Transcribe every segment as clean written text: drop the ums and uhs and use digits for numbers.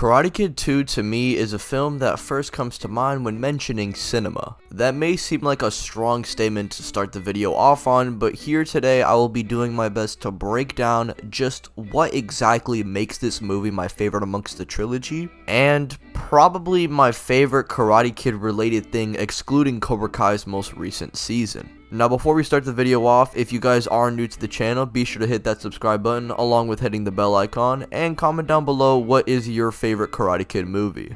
Karate Kid 2 to me is a film that first comes to mind when mentioning cinema. That may seem like a strong statement to start the video off on, but here today I will be doing my best to break down just what exactly makes this movie my favorite amongst the trilogy, and probably my favorite Karate Kid related thing excluding Cobra Kai's most recent season. Now before we start the video off, if you guys are new to the channel, be sure to hit that subscribe button along with hitting the bell icon, and comment down below what is your favorite Karate Kid movie.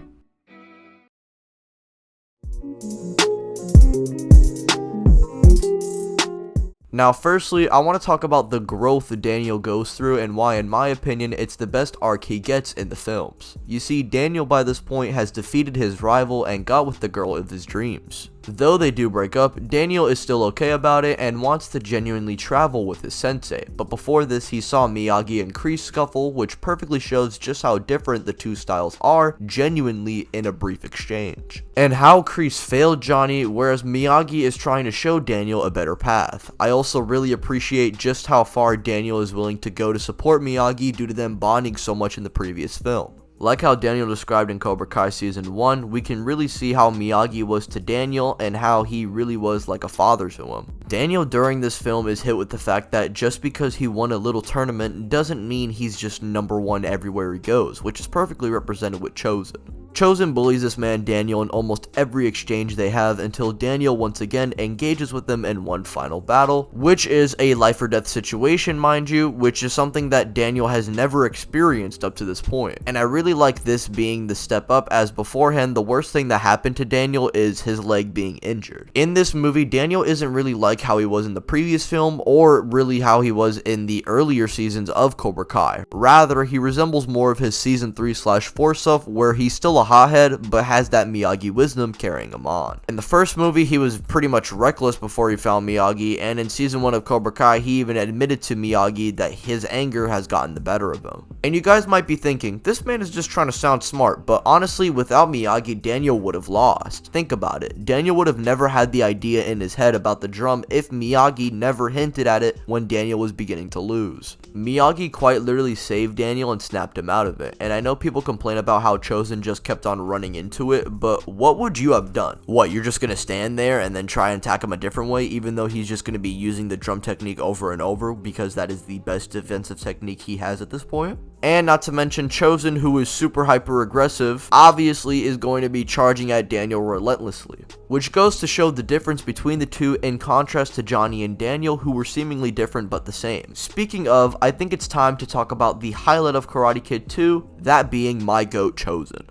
Now firstly, I want to talk about the growth Daniel goes through and why in my opinion it's the best arc he gets in the films. You see, Daniel by this point has defeated his rival and got with the girl of his dreams. Though they do break up, Daniel is still okay about it and wants to genuinely travel with his sensei, but before this he saw Miyagi and Kreese scuffle, which perfectly shows just how different the two styles are genuinely in a brief exchange. And how Kreese failed Johnny, whereas Miyagi is trying to show Daniel a better path. I also really appreciate just how far Daniel is willing to go to support Miyagi due to them bonding so much in the previous film. Like how Daniel described in Cobra Kai Season 1, we can really see how Miyagi was to Daniel and how he really was like a father to him. Daniel during this film is hit with the fact that just because he won a little tournament doesn't mean he's just #1 everywhere he goes, which is perfectly represented with Chozen. Chozen bullies this man Daniel in almost every exchange they have until Daniel once again engages with them in one final battle, which is a life or death situation, mind you, which is something that Daniel has never experienced up to this point. And I really like this being the step up, as beforehand the worst thing that happened to Daniel is his leg being injured. In this movie, Daniel isn't really like how he was in the previous film or really how he was in the earlier seasons of Cobra Kai. Rather, he resembles more of his season 3/4 stuff, where he's still a hothead but has that Miyagi wisdom carrying him on. In the first movie he was pretty much reckless before he found Miyagi, and in season 1 of Cobra Kai he even admitted to Miyagi that his anger has gotten the better of him. And you guys might be thinking, this man is just trying to sound smart, but honestly without Miyagi Daniel would have lost. Think about it, Daniel would have never had the idea in his head about the drum if Miyagi never hinted at it when Daniel was beginning to lose. Miyagi quite literally saved Daniel and snapped him out of it, and I know people complain about how Chozen just kept on running into it, but what would you have done? What, you're just gonna stand there and then try and attack him a different way, even though he's just gonna be using the drum technique over and over because that is the best defensive technique he has at this point? And not to mention Chozen, who is super hyper aggressive, obviously is going to be charging at Daniel relentlessly, which goes to show the difference between the two in contrast to Johnny and Daniel, who were seemingly different but the same. Speaking of, I think it's time to talk about the highlight of Karate Kid 2, that being my GOAT Chozen.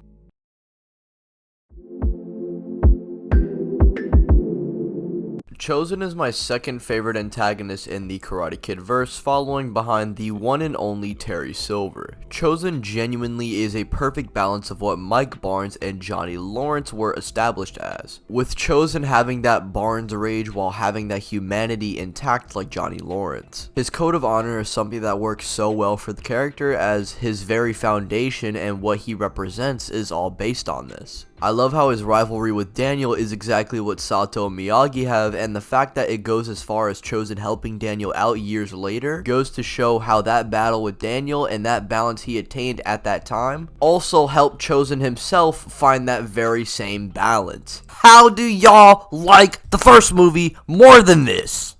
Chozen is my second favorite antagonist in the Karate Kid verse, following behind the one and only Terry Silver. Chozen genuinely is a perfect balance of what Mike Barnes and Johnny Lawrence were established as, with Chozen having that Barnes rage while having that humanity intact like Johnny Lawrence. His code of honor is something that works so well for the character, as his very foundation and what he represents is all based on this. I love how his rivalry with Daniel is exactly what Sato and Miyagi have, and the fact that it goes as far as Chozen helping Daniel out years later goes to show how that battle with Daniel and that balance he attained at that time also helped Chozen himself find that very same balance. How do y'all like the first movie more than this?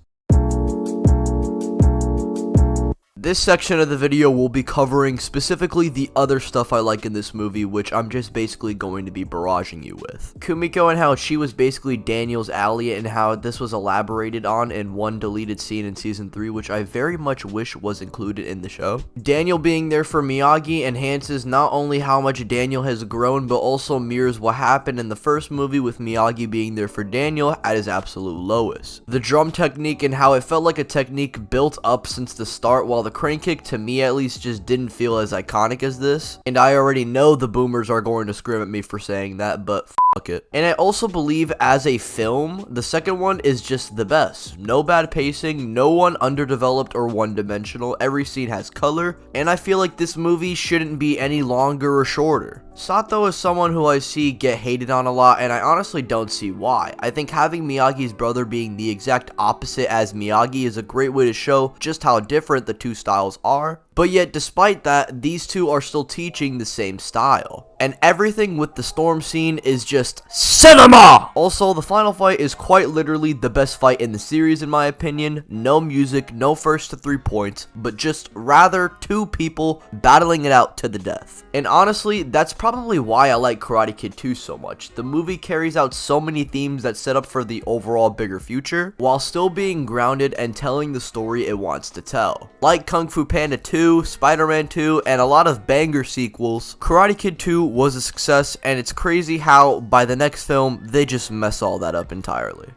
This section of the video will be covering specifically the other stuff I like in this movie, which I'm just basically going to be barraging you with. Kumiko and how she was basically Daniel's ally, and how this was elaborated on in one deleted scene in season 3, which I very much wish was included in the show. Daniel being there for Miyagi enhances not only how much Daniel has grown, but also mirrors what happened in the first movie with Miyagi being there for Daniel at his absolute lowest. The drum technique and how it felt like a technique built up since the start, while the crane kick to me at least just didn't feel as iconic as this, and I already know the boomers are going to scream at me for saying that, but fuck it. And I also believe as a film, the second one is just the best. No bad pacing, no one underdeveloped or one-dimensional, every scene has color, and I feel like this movie shouldn't be any longer or shorter. Sato is someone who I see get hated on a lot, and I honestly don't see why. I think having Miyagi's brother being the exact opposite as Miyagi is a great way to show just how different the two styles are, But yet, despite that, these two are still teaching the same style. And everything with the storm scene is just cinema! Also, the final fight is quite literally the best fight in the series in my opinion. No music, no first to 3 points, but just rather two people battling it out to the death. And honestly, that's probably why I like Karate Kid 2 so much. The movie carries out so many themes that set up for the overall bigger future, while still being grounded and telling the story it wants to tell. Like Kung Fu Panda 2, Spider-Man 2, and a lot of banger sequels, Karate Kid 2 was a success, and it's crazy how by the next film they just mess all that up entirely.